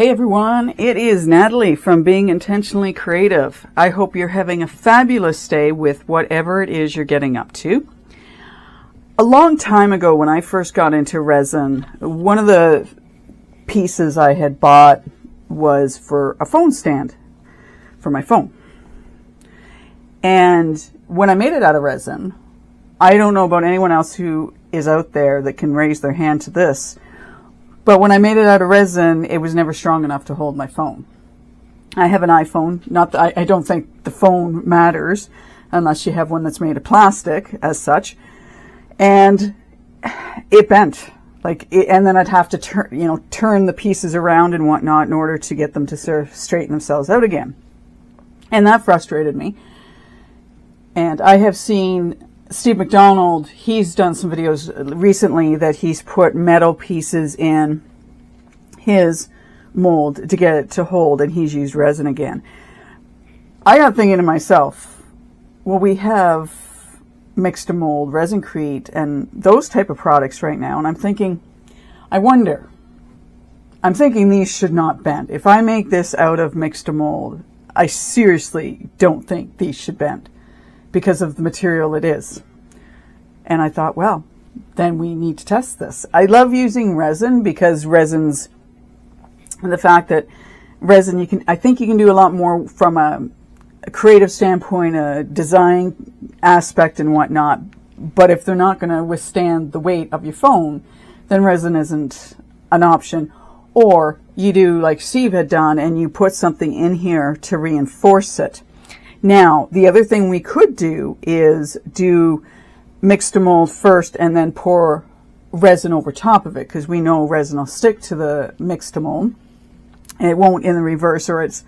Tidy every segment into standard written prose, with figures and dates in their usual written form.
Hey everyone, it is Natalie from Being Intentionally Creative. I hope you're having a fabulous day with whatever it is you're getting up to. A long time ago when I first got into resin, one of the pieces I had bought was for a phone stand for my phone. And when I made it out of resin, I don't know about anyone else who is out there that can raise their hand to this, but when I made it out of resin, it was never strong enough to hold my phone. I have an iPhone. Not that I don't think the phone matters unless you have one that's made of plastic as such. And it bent. And then I'd have to turn the pieces around and whatnot in order to get them to sort of straighten themselves out again. And that frustrated me. And I have seen Steve McDonald, he's done some videos recently that he's put metal pieces in his mold to get it to hold, and he's used resin again. I got thinking to myself, well, we have mixed to mold, Resin-Crete, and those type of products right now, and I'm thinking these should not bend. If I make this out of mixed to mold, I seriously don't think these should bend, because of the material it is. And I thought, well, then we need to test this. I love using resin because resin's, the fact that resin, I think you can do a lot more from a creative standpoint, a design aspect and whatnot. But if they're not going to withstand the weight of your phone, then resin isn't an option. Or you do like Steve had done and you put something in here to reinforce it. Now, the other thing we could do is do mix to mold first and then pour resin over top of it, because we know resin will stick to the mix to mold. And it won't in the reverse, or it's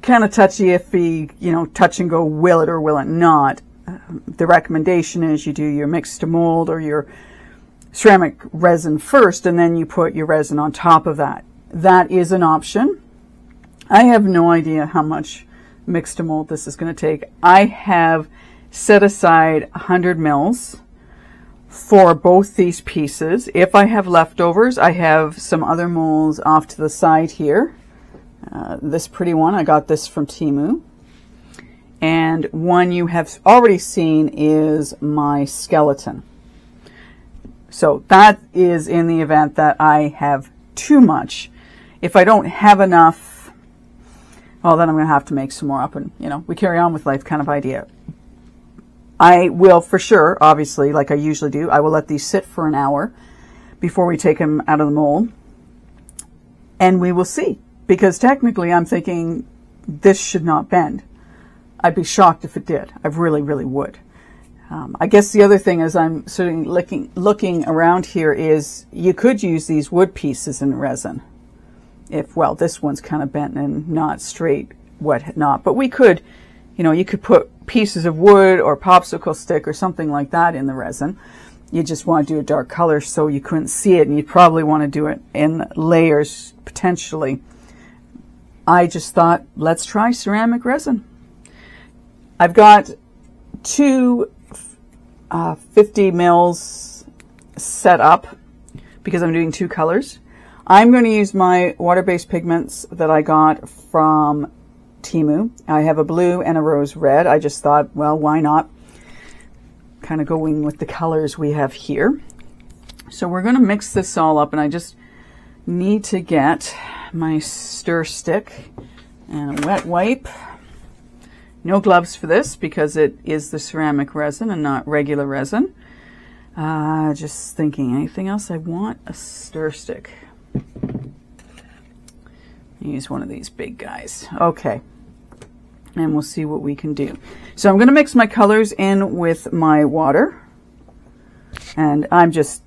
kind of touchy-iffy, touch and go, will it or will it not. The recommendation is you do your mix to mold or your ceramic resin first, and then you put your resin on top of that. That is an option. I have no idea how much mix to mold this is going to take. I have set aside 100 mils for both these pieces. If I have leftovers, I have some other molds off to the side here. This pretty one, I got this from Temu. And one you have already seen is my skeleton. So that is in the event that I have too much. If I don't have enough, well, then I'm going to have to make some more up and, we carry on with life kind of idea. I will for sure, obviously, like I usually do, I will let these sit for an hour before we take them out of the mold. And we will see. Because technically I'm thinking this should not bend. I'd be shocked if it did. I really, really would. I guess the other thing as I'm sort of looking around here is you could use these wood pieces in resin. This one's kind of bent and not straight, whatnot. But we could, you could put pieces of wood or popsicle stick or something like that in the resin. You just want to do a dark color so you couldn't see it, and you probably want to do it in layers potentially. I just thought, let's try ceramic resin. I've got two 50 mils set up because I'm doing two colors. I'm going to use my water-based pigments that I got from Temu. I have a blue and a rose red. I just thought, well, why not? Kind of going with the colors we have here. So we're going to mix this all up, and I just need to get my stir stick and a wet wipe. No gloves for this because it is the ceramic resin and not regular resin. Just thinking, anything else I want? A stir stick. Use one of these big guys. Okay. And we'll see what we can do. So I'm going to mix my colors in with my water. And I'm just,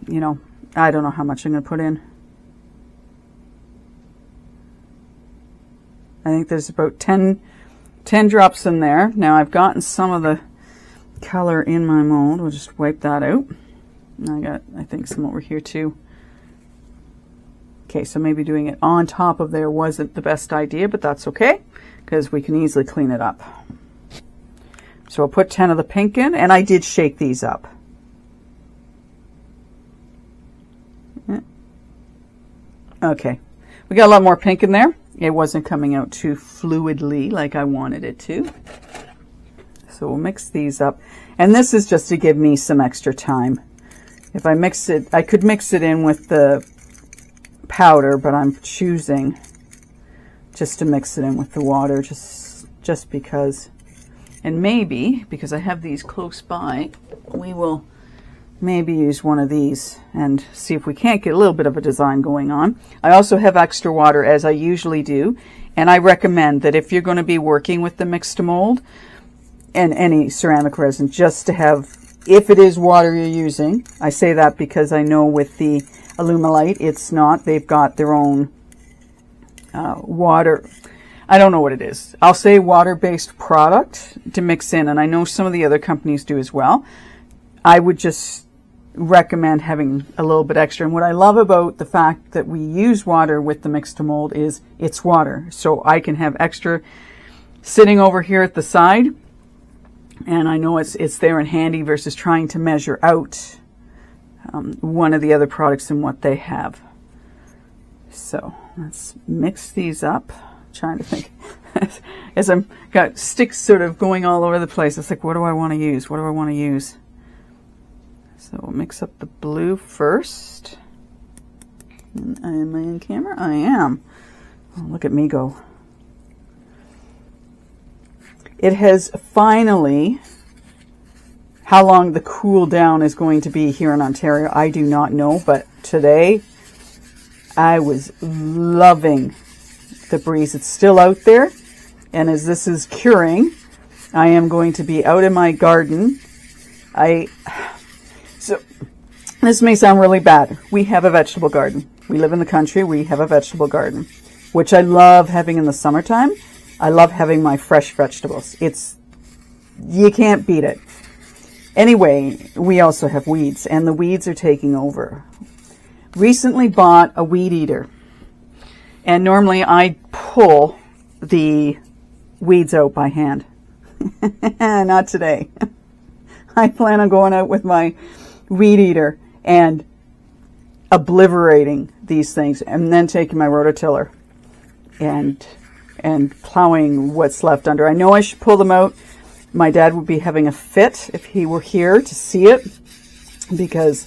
I don't know how much I'm going to put in. I think there's about 10 drops in there. Now I've gotten some of the color in my mold. We'll just wipe that out. And I got, I think, some over here too. Okay, so maybe doing it on top of there wasn't the best idea, but that's okay because we can easily clean it up. So I'll put 10 of the pink in, and I did shake these up. Okay. We got a lot more pink in there. It wasn't coming out too fluidly like I wanted it to. So we'll mix these up. And this is just to give me some extra time. If I mix it, I could mix it in with the powder, but I'm choosing just to mix it in with the water, just because. And maybe, because I have these close by, we will maybe use one of these and see if we can't get a little bit of a design going on. I also have extra water, as I usually do, and I recommend that if you're going to be working with the mix to mold and any ceramic resin, just to have, if it is water you're using, I say that because I know with the Alumilite it's not. They've got their own water. I don't know what it is. I'll say water-based product to mix in, and I know some of the other companies do as well. I would just recommend having a little bit extra. And what I love about the fact that we use water with the mix to mold is it's water. So I can have extra sitting over here at the side, and I know it's there and handy versus trying to measure out one of the other products and what they have. So let's mix these up. I'm trying to think as I'm got sticks sort of going all over the place. It's like, what do I want to use? What do I want to use? So we'll mix up the blue first. Am I in camera? I am. Oh, look at me go. It has finally, how long the cool down is going to be here in Ontario, I do not know, but today I was loving the breeze. It's still out there, and as this is curing, I am going to be out in my garden. So this may sound really bad. We have a vegetable garden. We live in the country. We have a vegetable garden, which I love having in the summertime. I love having my fresh vegetables. You can't beat it. Anyway, we also have weeds, and the weeds are taking over. Recently bought a weed eater, and normally I pull the weeds out by hand. Not today. I plan on going out with my weed eater and obliterating these things, and then taking my rototiller and plowing what's left under. I know I should pull them out. My dad would be having a fit if he were here to see it, because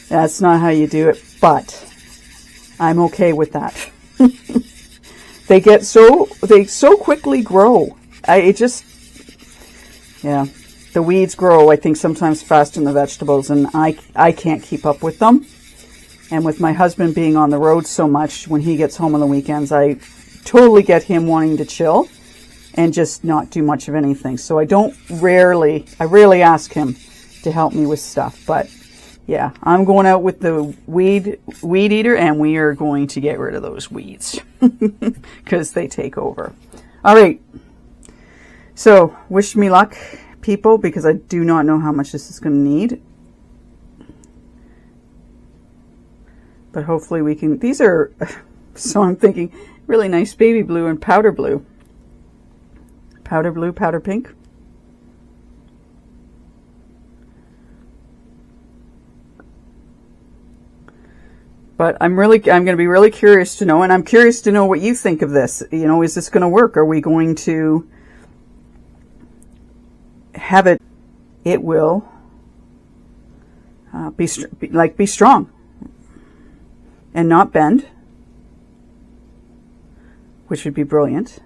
that's not how you do it, but I'm okay with that. They so quickly grow. The weeds grow, I think, sometimes faster than the vegetables, and I can't keep up with them. And with my husband being on the road so much, when he gets home on the weekends, I totally get him wanting to chill and just not do much of anything. So I rarely ask him to help me with stuff. But yeah, I'm going out with the weed eater, and we are going to get rid of those weeds because they take over. All right. So wish me luck, people, because I do not know how much this is going to need. But hopefully we can, these are, so I'm thinking, really nice baby blue and powder blue. Powder blue, powder pink. But I'm going to be really curious to know, and I'm curious to know what you think of this. You know, is this going to work? Are we going to have it? It will be strong and not bend, which would be brilliant.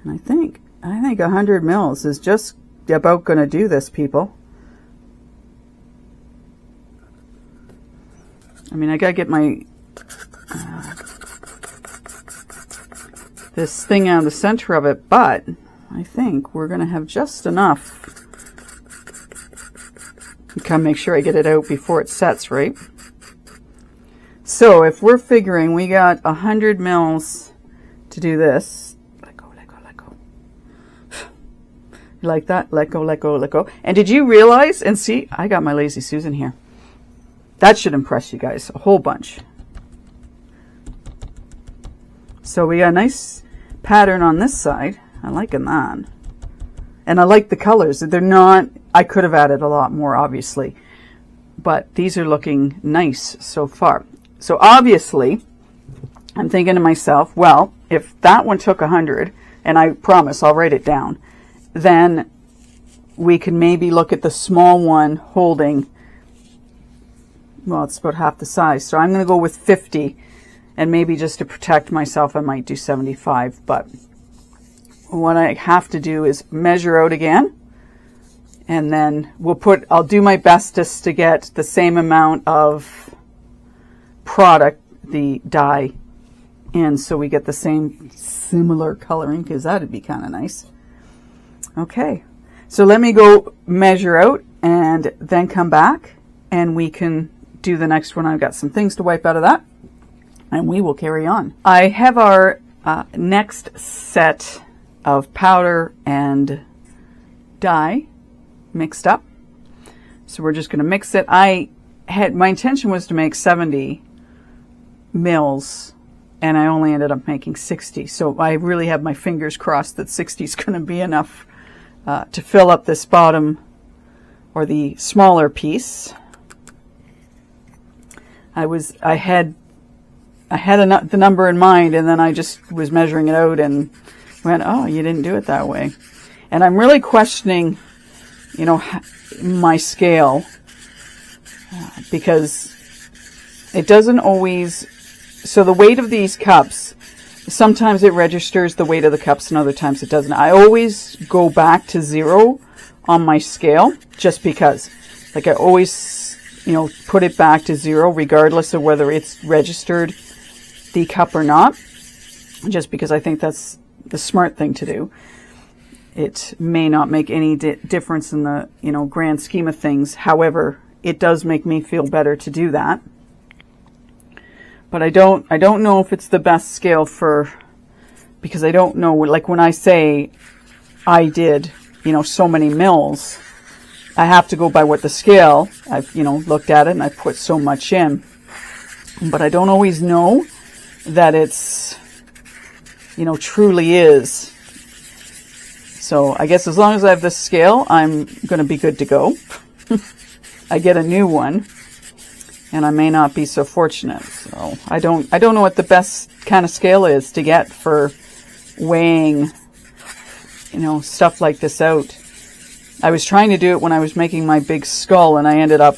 And I think 100 mils is just about going to do this, people. I mean, I gotta get my this thing out of the center of it, but I think we're gonna have just enough. Come make sure I get it out before it sets, right? So if we're figuring we got 100 mils to do this, let go, let go, let go. You like that? Let go, let go, let go. And did you realize, and see, I got my Lazy Susan here. That should impress you guys a whole bunch. So we got a nice pattern on this side. I'm liking that. And I like the colors. They're not, I could have added a lot more, obviously. But these are looking nice so far. So obviously, I'm thinking to myself, well, if that one took 100, and I promise I'll write it down, then we can maybe look at the small one holding, well, it's about half the size. So I'm going to go with 50, and maybe just to protect myself, I might do 75. But what I have to do is measure out again, and then I'll do my bestest to get the same amount of product, the dye, in, so we get the same similar coloring, because that'd be kind of nice. Okay, so let me go measure out and then come back and we can do the next one. I've got some things to wipe out of that and we will carry on. I have our next set of powder and dye mixed up. So we're just going to mix it. My intention was to make 70 mils and I only ended up making 60. So I really have my fingers crossed that 60 is going to be enough to fill up this bottom, or the smaller piece. I had the number in mind, and then I just was measuring it out and went, oh, you didn't do it that way. And I'm really questioning, my scale, because it doesn't always. So the weight of these cups, sometimes it registers the weight of the cups and other times it doesn't. I always go back to 0 on my scale just because. Like I always, put it back to 0 regardless of whether it's registered the cup or not. Just because I think that's the smart thing to do. It may not make any difference in the, grand scheme of things. However, it does make me feel better to do that. But I don't know if it's the best scale because I don't know, like when I say I did, so many mils, I have to go by what the scale, I've, looked at it and I put so much in. But I don't always know that it's, truly is. So I guess as long as I have this scale, I'm going to be good to go. I get a new one. And I may not be so fortunate. So I don't know what the best kind of scale is to get for weighing, stuff like this out. I was trying to do it when I was making my big skull, and I ended up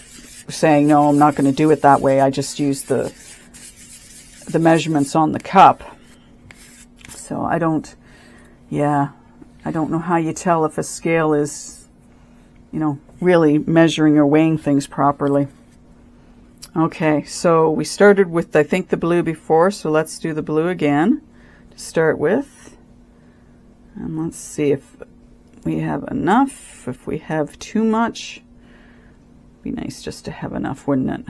saying, no, I'm not going to do it that way. I just used the measurements on the cup. So I don't know how you tell if a scale is, really measuring or weighing things properly. Okay, so we started with, I think, the blue before, so let's do the blue again to start with. And let's see if we have enough. If we have too much, it'd be nice just to have enough, wouldn't it?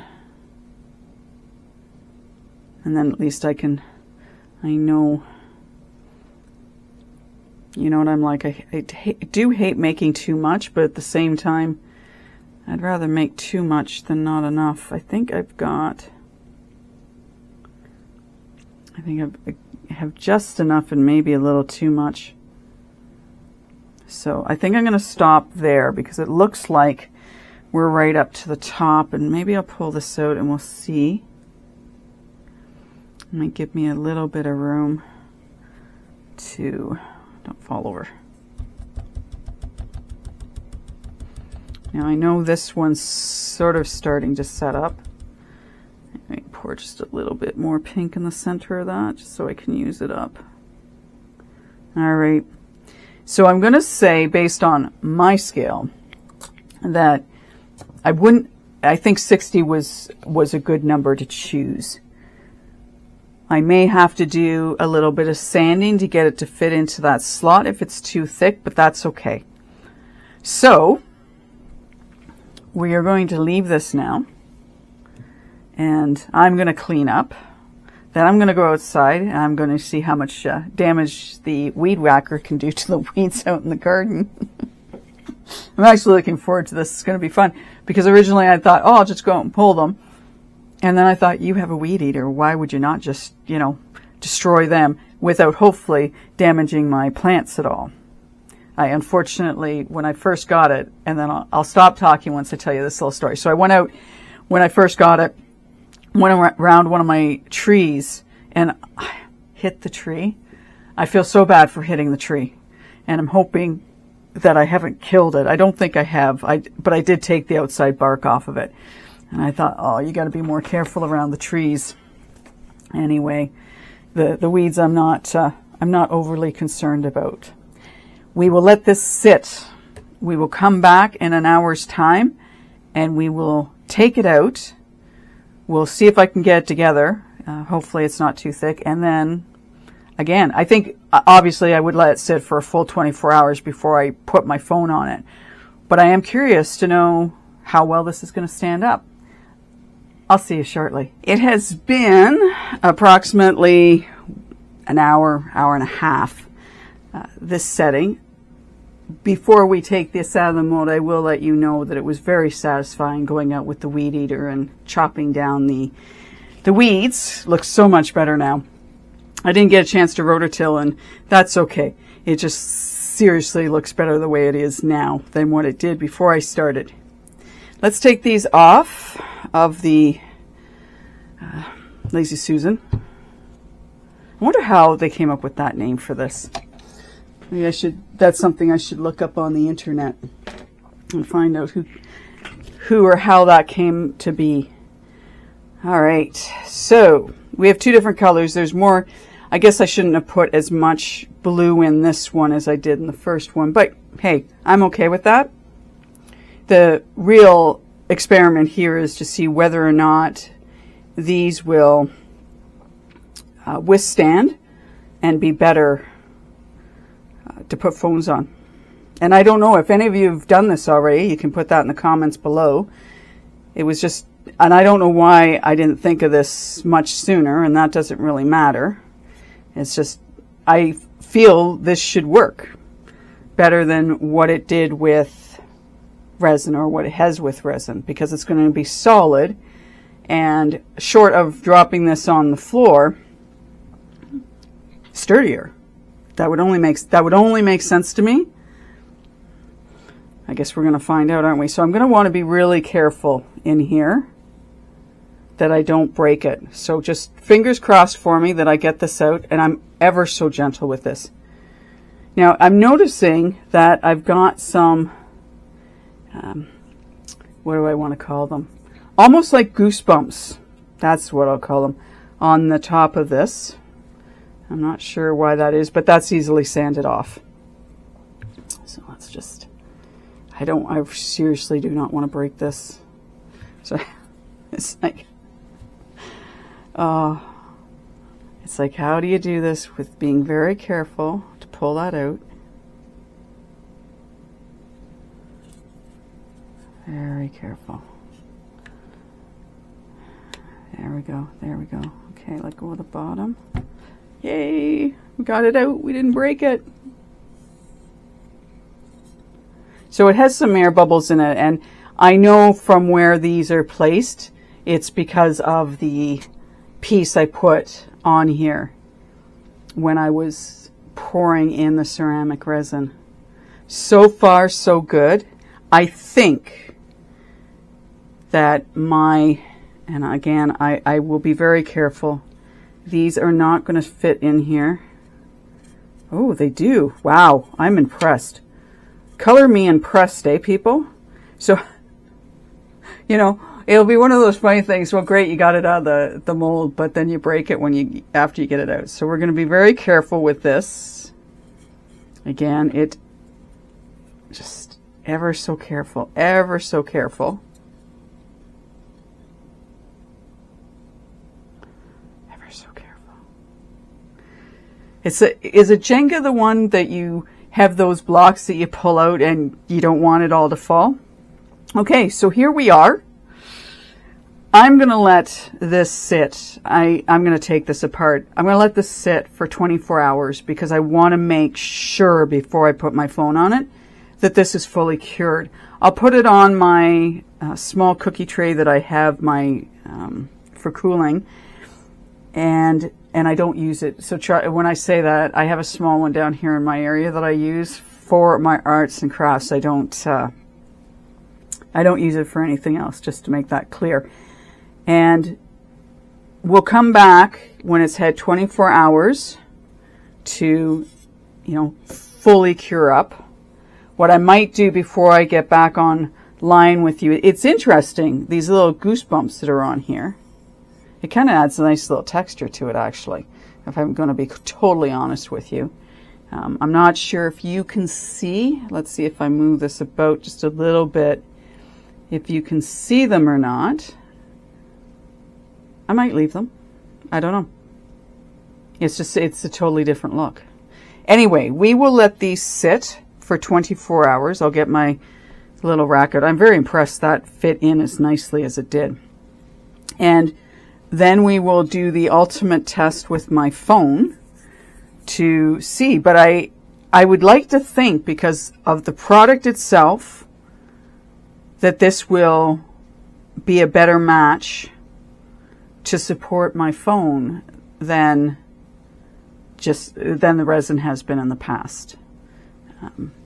And then at least I know, what I'm like. I do hate making too much, but at the same time, I'd rather make too much than not enough. I think I have just enough and maybe a little too much. So I think I'm going to stop there because it looks like we're right up to the top, and maybe I'll pull this out and we'll see. It might give me a little bit of room to, don't fall over. Now I know this one's sort of starting to set up. I might pour just a little bit more pink in the center of that just so I can use it up. All right. So I'm going to say, based on my scale, that I think 60 was a good number to choose. I may have to do a little bit of sanding to get it to fit into that slot if it's too thick, but that's okay. So we are going to leave this now, and I'm going to clean up. Then I'm going to go outside, and I'm going to see how much damage the weed whacker can do to the weeds out in the garden. I'm actually looking forward to this. It's going to be fun, because originally I thought, oh, I'll just go out and pull them. And then I thought, you have a weed eater. Why would you not just, destroy them without hopefully damaging my plants at all? I unfortunately, when I first got it, and then I'll stop talking once I tell you this little story. So I went out when I first got it, went around one of my trees and I hit the tree. I feel so bad for hitting the tree, and I'm hoping that I haven't killed it. I don't think I have, but I did take the outside bark off of it. And I thought, oh, you got to be more careful around the trees. Anyway, the weeds I'm not overly concerned about. We will let this sit. We will come back in an hour's time, and we will take it out. We'll see if I can get it together. Hopefully it's not too thick. And then, again, I think, obviously, I would let it sit for a full 24 hours before I put my phone on it. But I am curious to know how well this is going to stand up. I'll see you shortly. It has been approximately an hour, hour and a half, this setting. Before we take this out of the mold, I will let you know that it was very satisfying going out with the weed eater and chopping down the weeds. Looks so much better now. I didn't get a chance to rototill, and that's okay. It just seriously looks better the way it is now than what it did before I started. Let's take these off of the Lazy Susan. I wonder how they came up with that name for this. Maybe that's something I should look up on the internet and find out who or how that came to be. All right, so we have two different colors. There's more. I guess I shouldn't have put as much blue in this one as I did in the first one, but hey, I'm okay with that. The real experiment here is to see whether or not these will withstand and be better to put phones on. And I don't know if any of you have done this already. You can put that in the comments below. It was just, and I don't know why I didn't think of this much sooner, and that doesn't really matter. It's just, I feel this should work better than what it did with resin, or what it has with resin, because it's going to be solid, and short of dropping this on the floor, sturdier. That would only make sense to me. I guess we're going to find out, aren't we? So I'm going to want to be really careful in here that I don't break it. So just fingers crossed for me that I get this out, and I'm ever so gentle with this. Now I'm noticing that I've got some, what do I want to call them? Almost like goosebumps. That's what I'll call them on the top of this. I'm not sure why that is, but that's easily sanded off. So let's just, I seriously do not want to break this. So it's like, it's like, how do you do this with being very careful to pull that out? Very careful. There we go. There we go. Okay, let go of the bottom. Yay! We got it out. We didn't break it. So it has some air bubbles in it, and I know from where these are placed, it's because of the piece I put on here when I was pouring in the ceramic resin. So far, so good. I think that and again, I will be very careful. These are not going to fit in here. Oh, they do. Wow, I'm impressed. Color me impressed, eh, people? So, you know, it'll be one of those funny things. Well, great, you got it out of the mold, but then you break it after you get it out. So we're going to be very careful with this. Again, it just ever so careful, ever so careful. Is a Jenga the one that you have those blocks that you pull out and you don't want it all to fall? Okay, so here we are. I'm going to let this sit. I'm going to take this apart. I'm going to let this sit for 24 hours because I want to make sure before I put my phone on it that this is fully cured. I'll put it on my small cookie tray that I have for cooling, and I don't use it. So when I say that, I have a small one down here in my area that I use for my arts and crafts. I don't use it for anything else, just to make that clear. And we'll come back when it's had 24 hours to, fully cure up. What I might do before I get back online with you, it's interesting, these little goosebumps that are on here. It kind of adds a nice little texture to it, actually, if I'm going to be totally honest with you. I'm not sure if you can see. Let's see if I move this about just a little bit. If you can see them or not. I might leave them. I don't know. It's a totally different look. Anyway, we will let these sit for 24 hours. I'll get my little rack out. I'm very impressed that fit in as nicely as it did. And then we will do the ultimate test with my phone to see. But I would like to think, because of the product itself, that this will be a better match to support my phone than the resin has been in the past.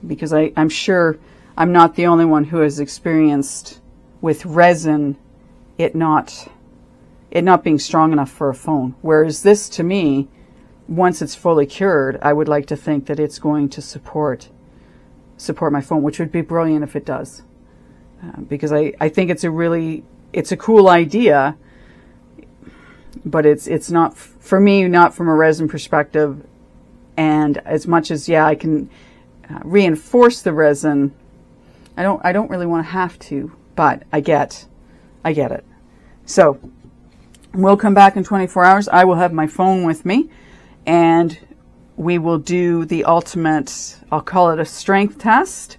Because I'm sure I'm not the only one who has experienced with resin it not being strong enough for a phone. Whereas this, to me, once it's fully cured, I would like to think that it's going to support my phone, which would be brilliant if it does. Because I think it's a cool idea, but it's not, for me, not from a resin perspective. And as much as, I can reinforce the resin, I don't really want to have to, but I get it. So we'll come back in 24 hours. I will have my phone with me, and we will do the ultimate, I'll call it a strength test.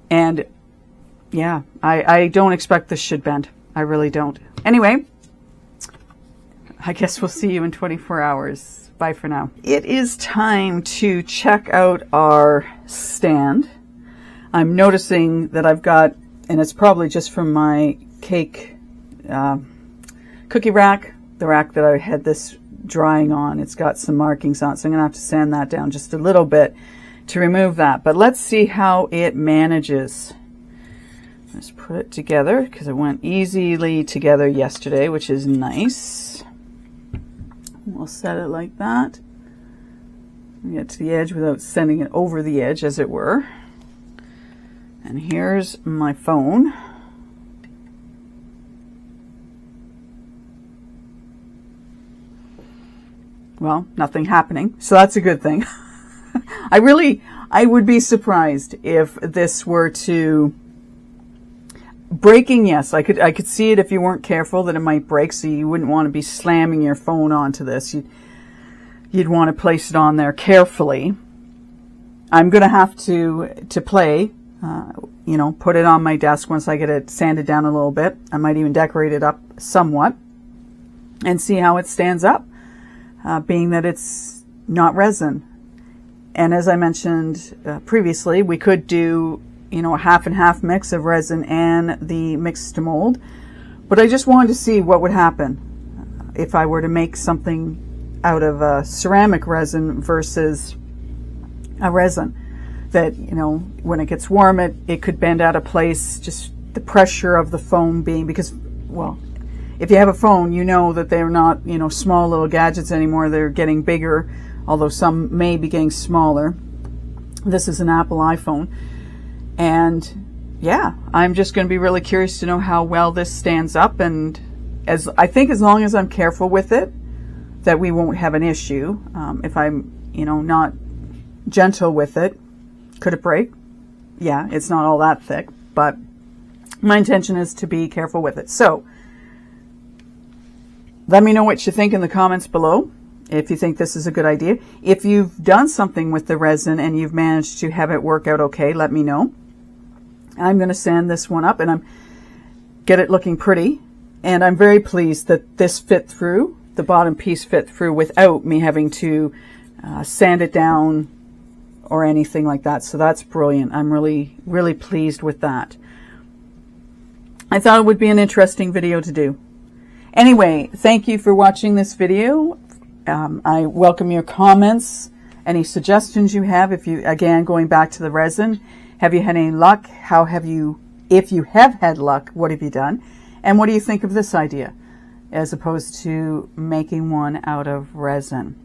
And yeah, I don't expect this should bend. I really don't. Anyway, I guess we'll see you in 24 hours. Bye for now. It is time to check out our stand. I'm noticing that I've got, and it's probably just from my cake cookie rack, the rack that I had this drying on. It's got some markings on it, so I'm going to have to sand that down just a little bit to remove that. But let's see how it manages. Let's put it together, because it went easily together yesterday, which is nice. We'll set it like that. Get to the edge without sending it over the edge, as it were. And here's my phone. Well, nothing happening, so that's a good thing. I would be surprised if this were to breaking. Yes, I could see it if you weren't careful, that it might break, so you wouldn't want to be slamming your phone onto this. You'd want to place it on there carefully. I'm going to have to play, put it on my desk once I get it sanded down a little bit. I might even decorate it up somewhat and see how it stands up, being that it's not resin. And as I mentioned previously, we could do, a half and half mix of resin and the mixed mold. But I just wanted to see what would happen if I were to make something out of a ceramic resin versus a resin. That, when it gets warm, it could bend out of place, just the pressure of the foam being, because, well, if you have a phone, you know that they're not, small little gadgets anymore. They're getting bigger, although some may be getting smaller. This is an Apple iPhone. And yeah, I'm just going to be really curious to know how well this stands up. And as long as I'm careful with it, that we won't have an issue. If I'm, not gentle with it, could it break? Yeah, it's not all that thick, but my intention is to be careful with it. So let me know what you think in the comments below. If you think this is a good idea. If you've done something with the resin and you've managed to have it work out okay, let me know. I'm going to sand this one up and get it looking pretty. And I'm very pleased that this fit through, the bottom piece fit through without me having to sand it down or anything like that. So that's brilliant. I'm really, really pleased with that. I thought it would be an interesting video to do. Anyway, thank you for watching this video. I welcome your comments, any suggestions you have. Again, going back to the resin, have you had any luck? If you have had luck, what have you done? And what do you think of this idea? as opposed to making one out of resin.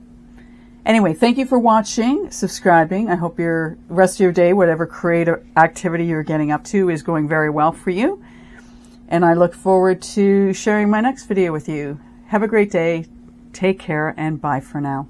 Anyway, thank you for watching, subscribing. I hope your rest of your day, whatever creative activity you're getting up to, is going very well for you. And I look forward to sharing my next video with you. Have a great day. Take care and bye for now.